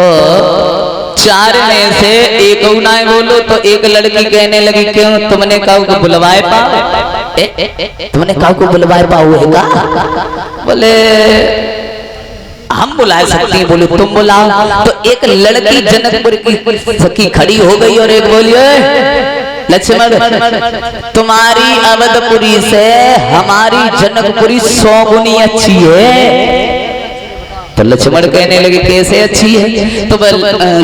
तो चार में से एक ना बोलो तो एक लड़की कहने लगी क्यों तुमने काऊ को बुलवाए पा तुमने काऊ को बुलवाए पाओ है का? बोले हम बुला सकते हैं। बोले तुम बुलाओ। तो एक लड़की जनकपुर की सखी खड़ी हो गई और एक बोलिए लक्ष्मण तुम्हारी अवधपुरी से हमारी जनकपुरी 100 गुनी अच्छी है। तो लक्ष्मण कहने लगे कैसे अच्छी है? तो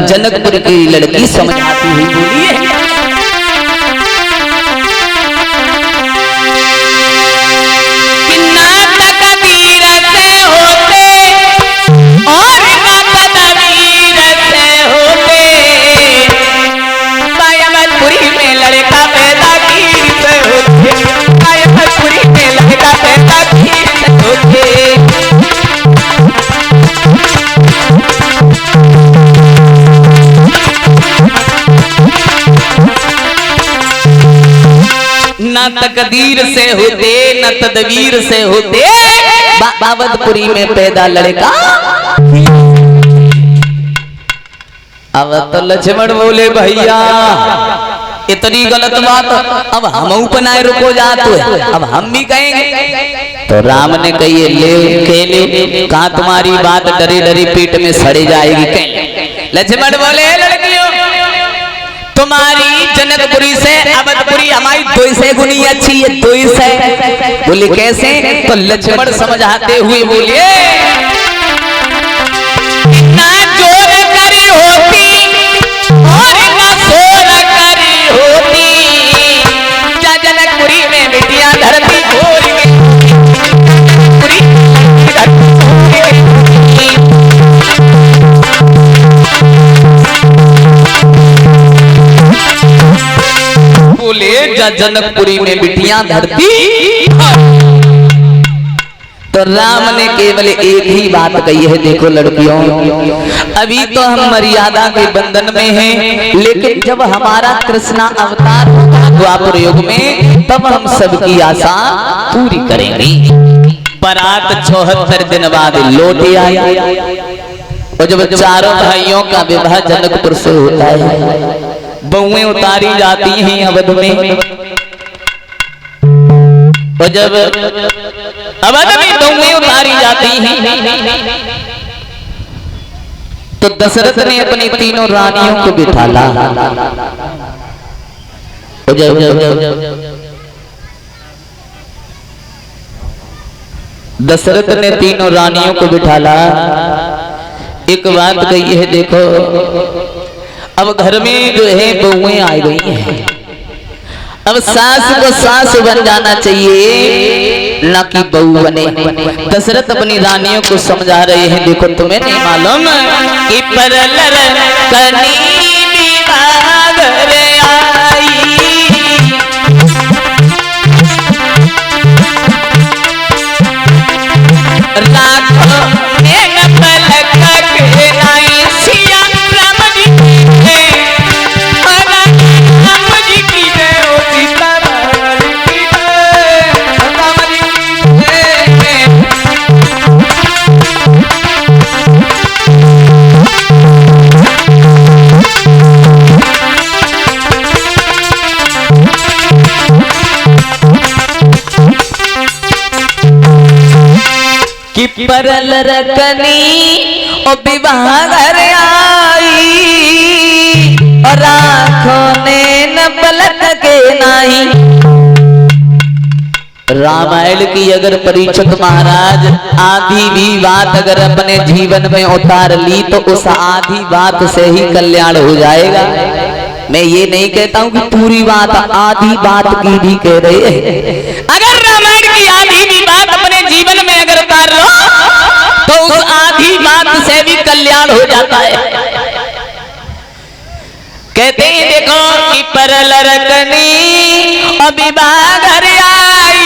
जनकपुर की लड़की समझाती हुई बोली है न तकदीर से होते न तदबीर से होते अवधपुरी में पैदा लड़का। अब तो लक्ष्मण बोले भैया इतनी गलत बात अब हम अपनाए रुको जाते अब हम भी कहेंगे। तो राम ने कही ले कहा तुम्हारी बात डरी डरी पेट में सड़े जाएगी। लक्ष्मण बोले लड़कियों तुम्हारी जनकपुरी से अवधपुरी हमारी 200 गुनी अच्छी है 200। बोले कैसे? तो लक्ष्मण समझाते हुए बोलिए ना जोर करी होती और ना सोर करी होती जनकपुरी में बिटिया धरती बोले जनकपुरी में बिटियां धरती। तो राम ने केवल एक ही बात कही है देखो लड़कियों अभी तो हम मर्यादा के बंधन में हैं लेकिन जब हमारा कृष्णा अवतार द्वापर युग में तब हम सबकी आशा पूरी करेंगे। बारात 74 दिन बाद लौट आई और जब चारों भाइयों का विवाह जनकपुर से होता है बहुएं उतारी जाती हैं अवध में। और जब अवध में बहुएं उतारी जाती हैं तो दशरथ ने अपनी तीनों रानियों को बिठाला। और जब दशरथ ने तीनों रानियों को बिठाला एक बात कही है देखो अब घर में जो है बहुएं आ गई हैं अब सास को सास बन जाना चाहिए ना कि बहू बने। दशरथ अपनी रानियों को समझा रहे हैं देखो तुम्हें नहीं मालूम कि परलर कनी विवाह रे आई लाखों ने पलक के आई सिया राम जी कि परल रकनी और विवाह घर आई और आँखों ने न पलक के नाही। रामायण की अगर परीक्षित महाराज आधी भी बात अगर अपने जीवन में उतार ली तो उस आधी बात से ही कल्याण हो जाएगा। मैं ये नहीं कहता हूँ कि पूरी बात आधी बात की भी कह रहे हैं। अगर रामायण की आधी भी बात अपने जीवन में अगर उतार लो तो उस आधी बात से भी कल्याण हो जाता है। कहते हैं देखो कि परल रकनी और विवाह घर आई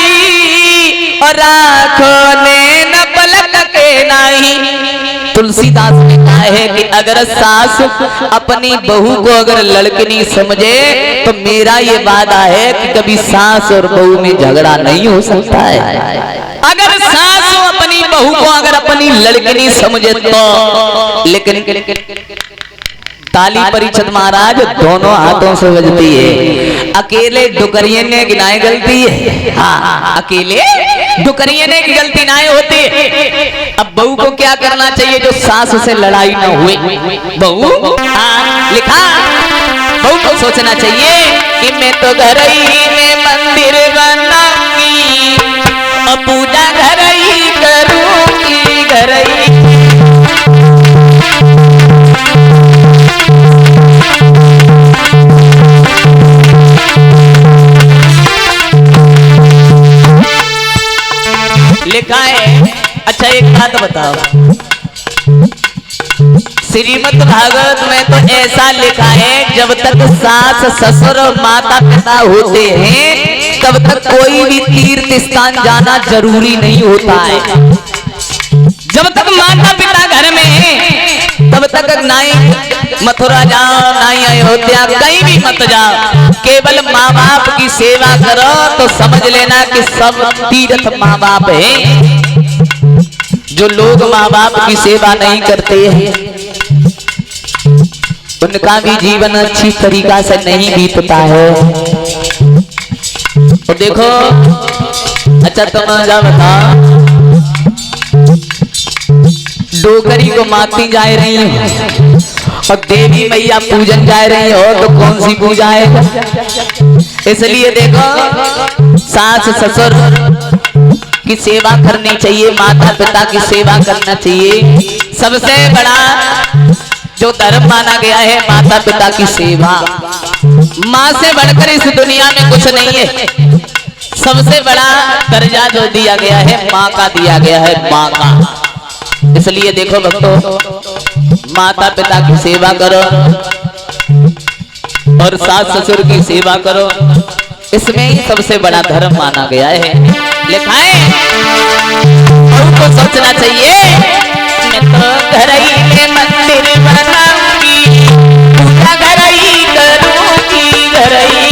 और आँखों ने न पलक के नाही। तुलसीदास ने कहा है कि अगर सास अपनी बहू को अगर लड़कनी समझे तो मेरा ये वादा है कि कभी सास और बहू में झगड़ा नहीं हो सकता है। अगर सास अपनी बहू को अगर अपनी लड़की नहीं समझे तो, लेकिन ताली परिषद महाराज दोनों हाथों से बजती है। अकेले डुकरिये ने गिनाए गलती है, हाँ अकेले डुकरिये ने की गलती ना होती। अब बहू को क्या करना चाहिए जो सास से लड़ाई ना हुए? बहू लिखा, बहू को सोचना चाहिए कि मैं तो घर ही में मंदिर बनाऊंगी और पूजा घर ही करूंगी, घर ही। लिखा है। अच्छा एक बात बताओ, श्रीमद् भागवत में तो ऐसा लिखा है जब तक सास ससुर माता पिता होते हैं तब तक कोई भी तीर्थ स्थान जाना जरूरी नहीं होता है। जब तक माता पिता घर में हैं तब तक नाई मथुरा जाओ, नाई अयोध्या, कहीं भी मत जाओ, केवल माँ बाप की सेवा करो तो समझ लेना कि सब तीर्थ माँ बाप है। जो लोग माँ बाप की सेवा नहीं करते हैं उनका भी जीवन अच्छी तरीका से नहीं बीतता है। तो देखो, अच्छा तुम जा बताओ, डोकरी को माती जा रही हो और देवी मैया पूजन जा रही हो तो कौन सी पूजा है? इसलिए देखो, सास ससुर की सेवा करनी चाहिए, माता पिता की सेवा करना चाहिए। सबसे बड़ा जो धर्म माना गया है माता पिता की सेवा। माँ से बढ़कर इस दुनिया में कुछ नहीं है। सबसे बड़ा दर्जा जो दिया गया है माँ का दिया गया है, माँ का। इसलिए देखो भक्तों, माता पिता की सेवा करो और सास ससुर की सेवा करो, इसमें ही सबसे बड़ा धर्म माना गया है। लिखा है, उनको सोचना चाहिए मैं तो घर ही में मंदिर बनाऊंगी, पूजा घर ही करूंगी, घर ही।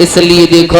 इसलिए देखो